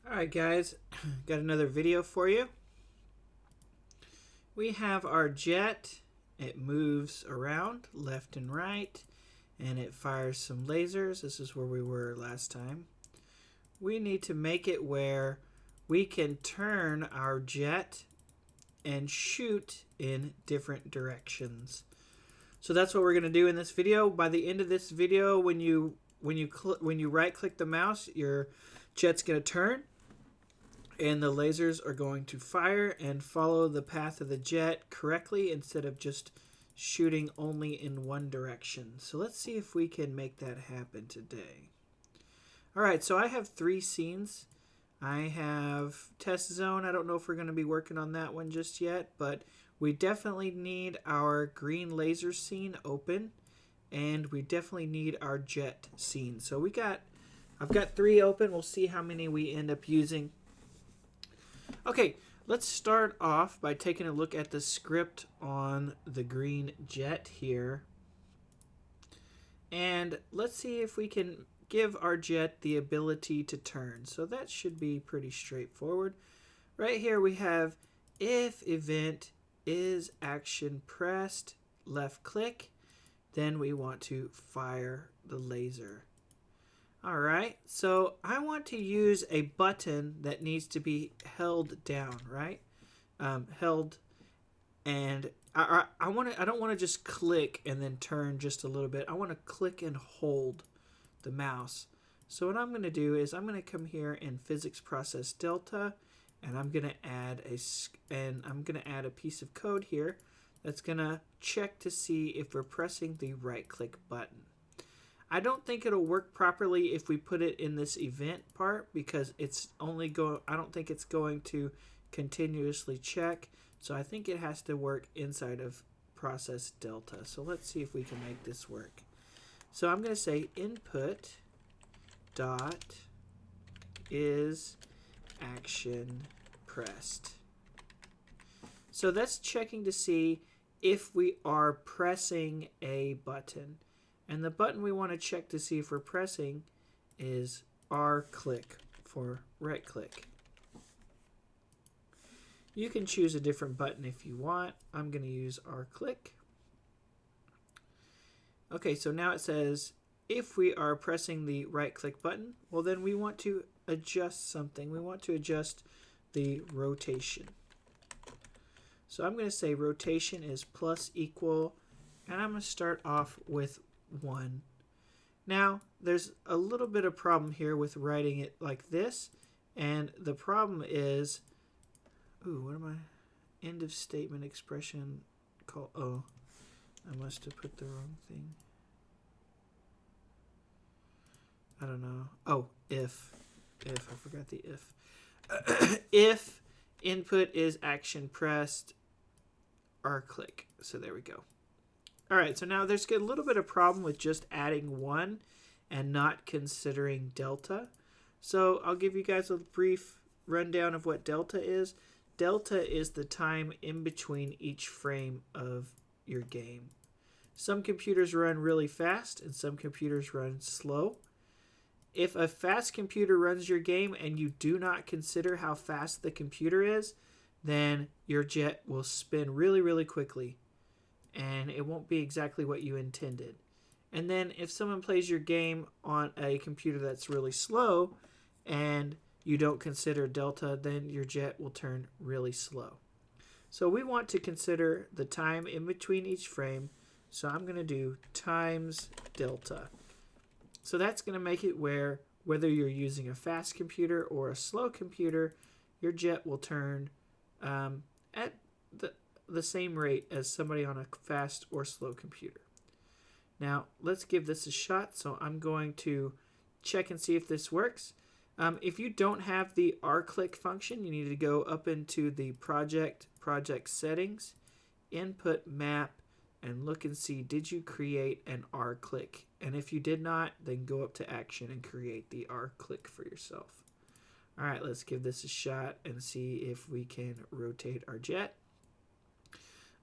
Alright guys, got another video for you. We have our jet. It moves around left and right and it fires some lasers. This is where we were last time. We need to make it where we can turn our jet and shoot in different directions. So that's what we're going to do in this video. By the end of this video, when you right click the mouse, your jet's going to turn and the lasers are going to fire and follow the path of the jet correctly instead of just shooting only in one direction. So let's see if we can make that happen today. Alright, so I have 3 scenes. I have test zone. I don't know if we're going to be working on that one just yet, but we definitely need our green laser scene open, and we definitely need our jet scene. So I've got 3 open. We'll see how many we end up using. Okay, let's start off by taking a look at the script on the green jet here. And let's see if we can give our jet the ability to turn. So that should be pretty straightforward. Right here we have if event is action pressed, left click, then we want to fire the laser. Alright, so I want to use a button that needs to be held down, right? Held, and I don't want to just click and then turn just a little bit. I want to click and hold the mouse. So what I'm going to do is I'm going to come here in physics process delta, and I'm going to add a piece of code here that's going to check to see if we're pressing the right click button. I don't think it'll work properly if we put it in this event part because I don't think it's going to continuously check. So I think it has to work inside of process delta. So let's see if we can make this work. So I'm going to say input dot is action pressed. So that's checking to see if we are pressing a button. And the button we want to check to see if we're pressing is R click for right click. You can choose a different button if you want. I'm going to use R click. Okay, so now it says if we are pressing the right click button, well then we want to adjust something. We want to adjust the rotation. So I'm going to say rotation is plus equal, and I'm going to start off with 1. Now there's a little bit of problem here with writing it like this, and the problem is what am I end of statement expression called? Oh, I must have put the wrong thing. I don't know. Oh, if I forgot the if. If input is action pressed, R click. So there we go. Alright, so now there's a little bit of problem with just adding 1 and not considering delta. So I'll give you guys a brief rundown of what delta is. Delta is the time in between each frame of your game. Some computers run really fast and some computers run slow. If a fast computer runs your game and you do not consider how fast the computer is, then your jet will spin really, really quickly, and it won't be exactly what you intended. And then if someone plays your game on a computer that's really slow and you don't consider delta, then your jet will turn really slow. So we want to consider the time in between each frame. So I'm going to do times delta. So that's going to make it where whether you're using a fast computer or a slow computer, your jet will turn at the same rate as somebody on a fast or slow computer. Now let's give this a shot. So I'm going to check and see if this works. If you don't have the R-click function, you need to go up into the project settings, input map, and look and see, did you create an R-click? And if you did not, then go up to action and create the R-click for yourself. All right, let's give this a shot and see if we can rotate our jet.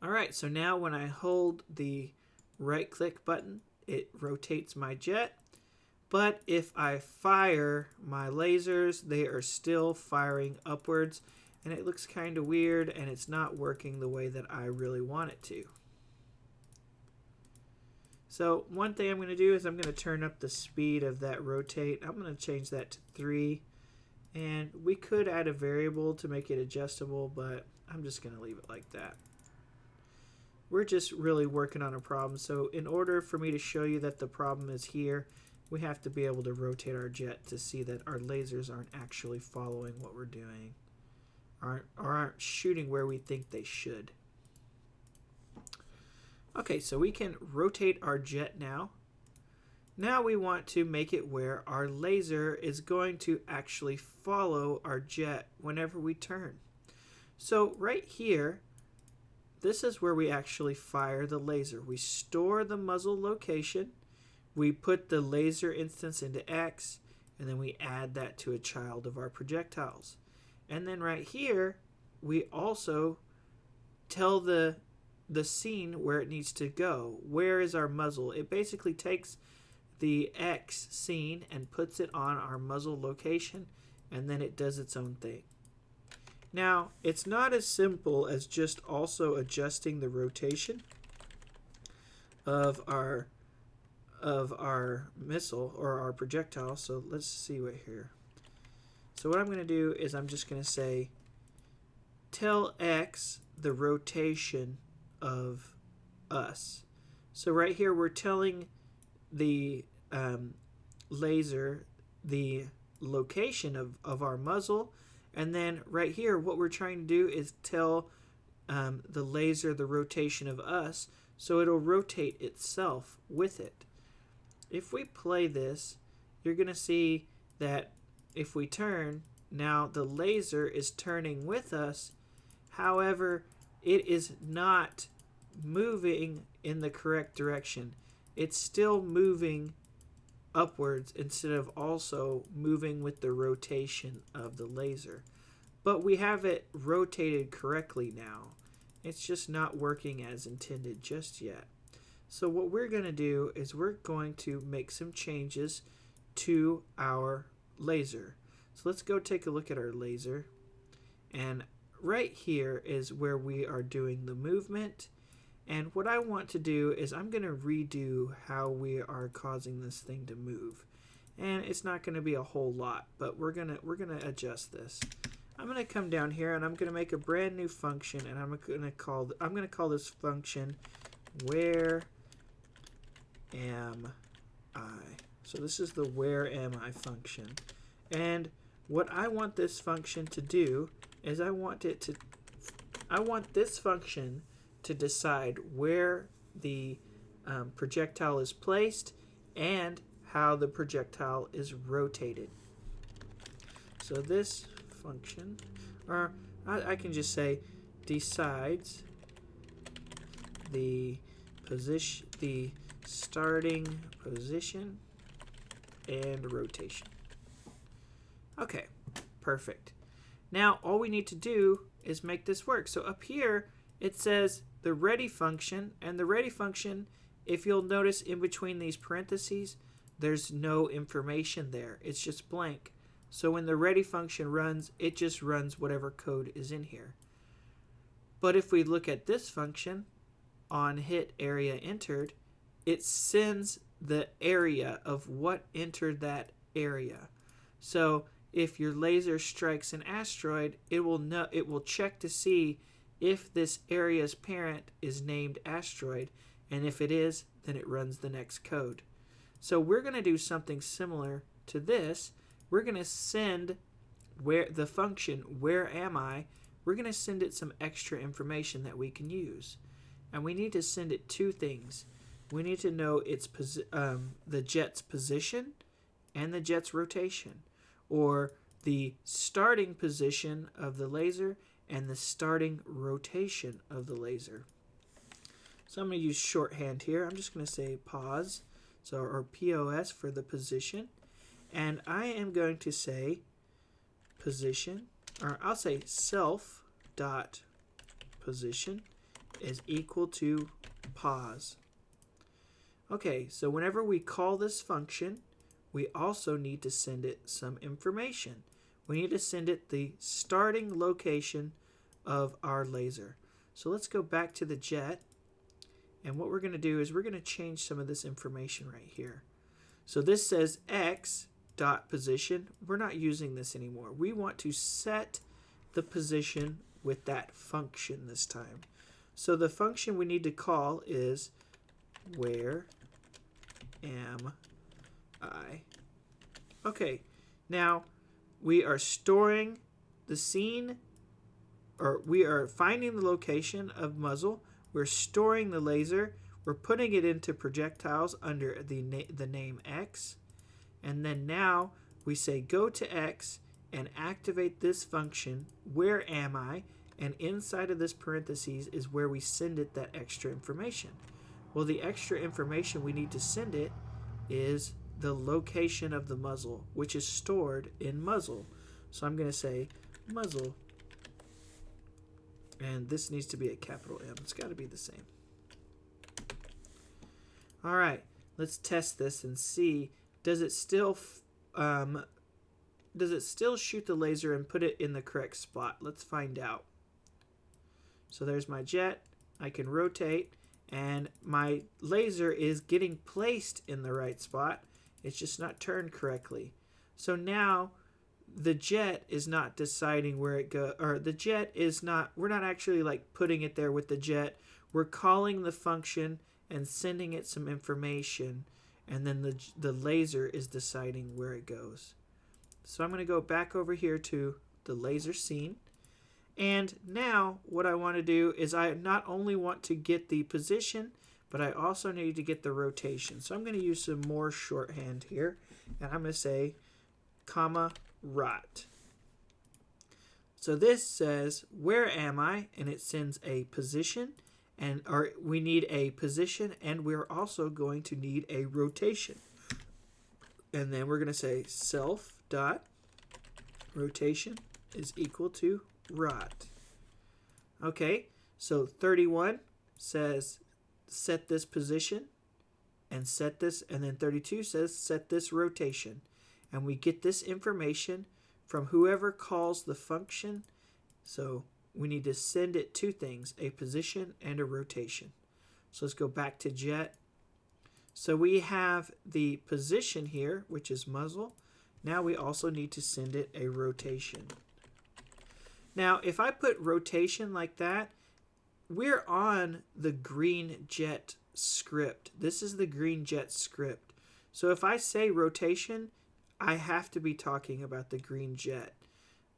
All right, so now when I hold the right click button, it rotates my jet. But if I fire my lasers, they are still firing upwards, and it looks kind of weird, and it's not working the way that I really want it to. So one thing I'm going to do is I'm going to turn up the speed of that rotate. I'm going to change that to 3. And we could add a variable to make it adjustable, but I'm just going to leave it like that. We're just really working on a problem. So in order for me to show you that the problem is here, we have to be able to rotate our jet to see that our lasers aren't actually following what we're doing, aren't shooting where we think they should. Okay, so we can rotate our jet now. Now we want to make it where our laser is going to actually follow our jet whenever we turn. So right here, this is where we actually fire the laser. We store the muzzle location, we put the laser instance into X, and then we add that to a child of our projectiles. And then right here, we also tell the scene where it needs to go. Where is our muzzle? It basically takes the X scene and puts it on our muzzle location, and then it does its own thing. Now, it's not as simple as just also adjusting the rotation of our missile or our projectile. So let's see what here. So what I'm going to do is I'm just going to say tell X the rotation of us. So right here we're telling the laser the location of our muzzle, and then right here what we're trying to do is tell the laser the rotation of us, so it'll rotate itself with it. If we play this, you're going to see that if we turn, now the laser is turning with us. However, it is not moving in the correct direction. It's still moving upwards instead of also moving with the rotation of the laser. But we have it rotated correctly now. It's just not working as intended just yet. So what we're going to do is we're going to make some changes to our laser. So let's go take a look at our laser. And right here is where we are doing the movement. And what I want to do is I'm going to redo how we are causing this thing to move. And it's not going to be a whole lot, but we're going to adjust this. I'm going to come down here and I'm going to make a brand new function, and I'm going to call this function where am I. So this is the where am I function. And what I want this function to do is I want this function to decide where the projectile is placed and how the projectile is rotated. So this function, or I can just say decides the position, the starting position and rotation. Okay, perfect. Now all we need to do is make this work. So up here it says the ready function, and the ready function, if you'll notice in between these parentheses, there's no information there. It's just blank. So when the ready function runs, it just runs whatever code is in here. But if we look at this function, on hit area entered, it sends the area of what entered that area. So if your laser strikes an asteroid, it will check to see if this area's parent is named asteroid, and if it is, then it runs the next code. So we're going to do something similar to this. We're going to send the function where am I, we're going to send it some extra information that we can use. And we need to send it two things. We need to know its the jet's position and the jet's rotation, or the starting position of the laser and the starting rotation of the laser. So I'm going to use shorthand here. I'm just going to say pause, or POS for the position. And I am going to say position, or I'll say self dot position is equal to pause. Okay, so whenever we call this function, we also need to send it some information. We need to send it the starting location of our laser. So let's go back to the jet. And what we're going to do is we're going to change some of this information right here. So this says X dot position. We're not using this anymore. We want to set the position with that function this time. So the function we need to call is where am I? Okay, now we are storing the scene, or we are finding the location of muzzle. We're storing the laser. We're putting it into projectiles under the name X. And then now we say go to X and activate this function, where am I? And inside of this parentheses is where we send it that extra information. Well, the extra information we need to send it is the location of the muzzle, which is stored in muzzle. So I'm going to say muzzle. And this needs to be a capital M. It's got to be the same. All right, let's test this and see, does it still shoot the laser and put it in the correct spot? Let's find out. So there's my jet. I can rotate, and my laser is getting placed in the right spot. It's just not turned correctly. So now the jet is not deciding where it goes, or the jet is not, we're not actually like putting it there with the jet. We're calling the function and sending it some information, and then the laser is deciding where it goes. So I'm going to go back over here to the laser scene. And now what I want to do is I not only want to get the position, but I also need to get the rotation. So I'm going to use some more shorthand here, and I'm going to say comma rot. So this says where am I, and it sends a position, and we need a position, and we're also going to need a rotation. And then we're going to say self dot rotation is equal to rot. Okay, so 31 says set this position and set this, and then 32 says set this rotation. And we get this information from whoever calls the function. So we need to send it two things, a position and a rotation. So let's go back to jet. So we have the position here, which is muzzle. Now we also need to send it a rotation. Now, if I put rotation like that, we're on the green jet script. This is the green jet script. So if I say rotation, I have to be talking about the green jet.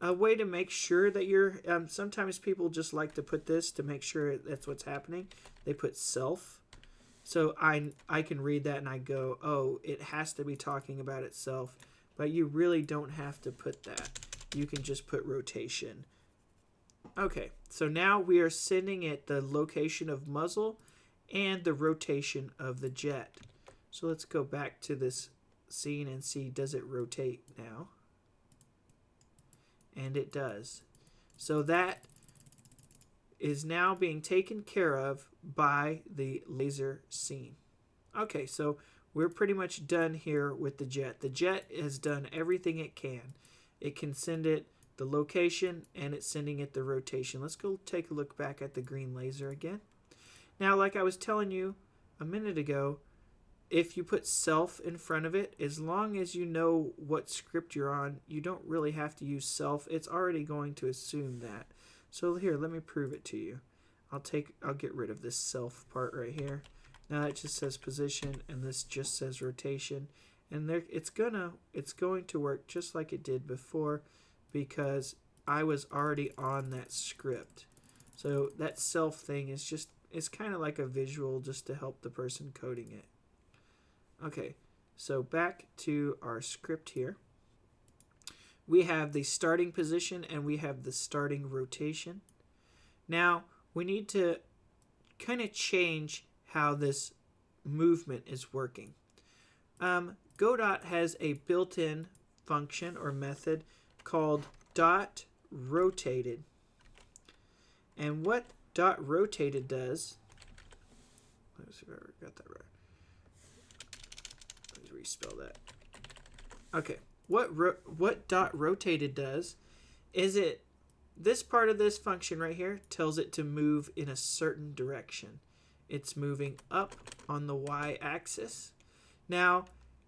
A way to make sure that you're, sometimes people just like to put this to make sure that's what's happening. They put self. So I can read that and I go, oh, it has to be talking about itself. But you really don't have to put that. You can just put rotation. Okay, so now we are sending it the location of muzzle and the rotation of the jet. So let's go back to this scene and see, does it rotate now? And it does. So that is now being taken care of by the laser scene. Okay, so we're pretty much done here with the jet. The jet has done everything it can. It can send it the location, and it's sending it the rotation. Let's go take a look back at the green laser again. Now, like I was telling you a minute ago, if you put self in front of it, as long as you know what script you're on, you don't really have to use self. It's already going to assume that. So here, let me prove it to you. I'll get rid of this self part right here. Now it just says position, and this just says rotation. And there, it's going to work just like it did before, because I was already on that script. So that self thing is just, it's kind of like a visual just to help the person coding it. Okay, so back to our script here. We have the starting position and we have the starting rotation. Now we need to kind of change how this movement is working. Godot has a built-in function or method called DotRotated. And what DotRotated does, let's see if I got that right. Let's respell that. Okay, what dot rotated does is this part of this function right here tells it to move in a certain direction. It's moving up on the y-axis. Now,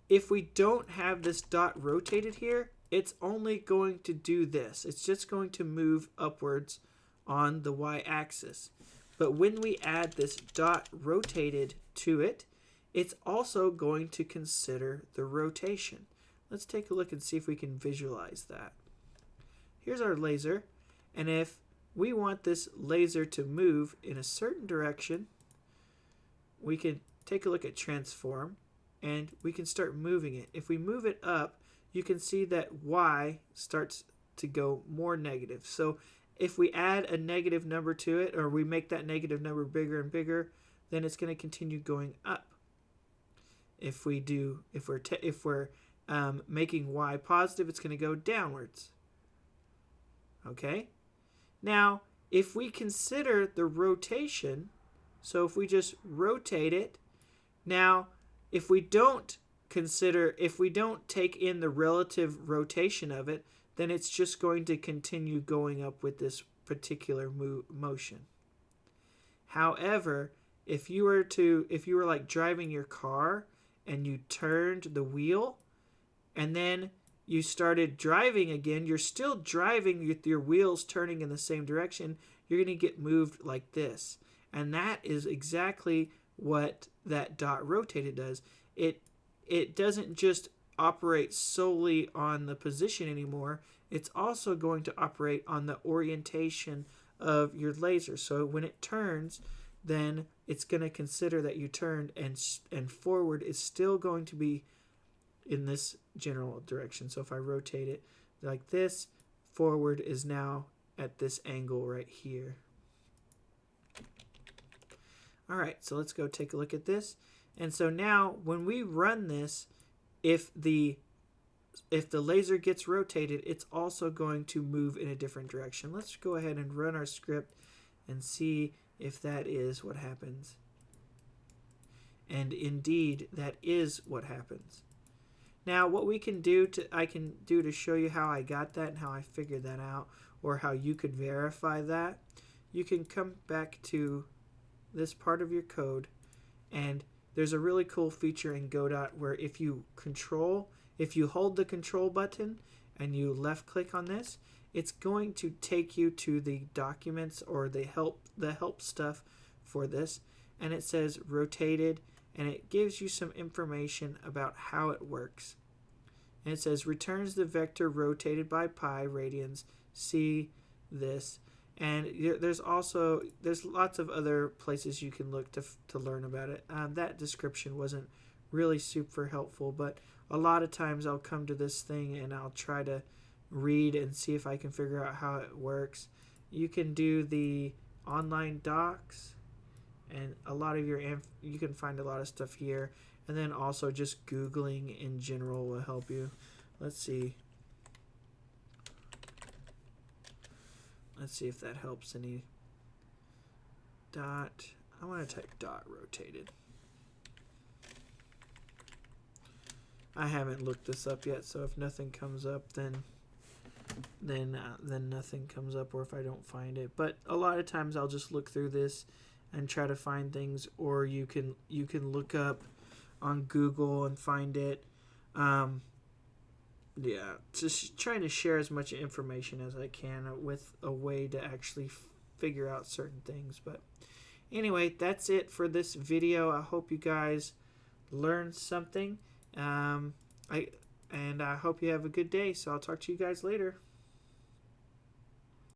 if we don't have this dot rotated here, it's only going to do this. It's just going to move upwards on the y-axis. But when we add this dot rotated to it, it's also going to consider the rotation. Let's take a look and see if we can visualize that. Here's our laser, and if we want this laser to move in a certain direction, we can take a look at transform, and we can start moving it. If we move it up, you can see that y starts to go more negative. So if we add a negative number to it, or we make that negative number bigger and bigger, then it's going to continue going up. If we're making y positive, it's going to go downwards. Okay? Now, if we consider the rotation, so if we just rotate it, now if we don't take in the relative rotation of it, then it's just going to continue going up with this particular motion. However, if you were like driving your car and you turned the wheel and then you started driving again, you're still driving with your wheels turning in the same direction, you're going to get moved like this. And that is exactly what that dot rotated does. It doesn't just operate solely on the position anymore. It's also going to operate on the orientation of your laser. So when it turns, then it's going to consider that you turned, and forward is still going to be in this general direction. So if I rotate it like this, forward is now at this angle right here. All right, so let's go take a look at this. And so now when we run this, if the laser gets rotated, it's also going to move in a different direction. Let's go ahead and run our script and see if that is what happens. And indeed, that is what happens. Now, what I can do to show you how I got that and how I figured that out, or how you could verify that, you can come back to this part of your code, and there's a really cool feature in Godot where if you hold the control button and you left click on this, it's going to take you to the documents or the help stuff for this, and it says rotated, and it gives you some information about how it works. And it says returns the vector rotated by pi radians. See this. And there's lots of other places you can look to learn about it. That description wasn't really super helpful, but a lot of times I'll come to this thing and I'll try to read and see if I can figure out how it works. You can do the online docs, and you can find a lot of stuff here, and then also just Googling in general will help you. Let's see if that helps any. I want to type dot rotated. I haven't looked this up yet, so if nothing comes up, then nothing comes up, or if I don't find it. But a lot of times I'll just look through this and try to find things, or you can look up on Google and find it. Yeah, just trying to share as much information as I can with a way to actually figure out certain things. But anyway, that's it for this video. I hope you guys learned something. I hope you have a good day. So I'll talk to you guys later.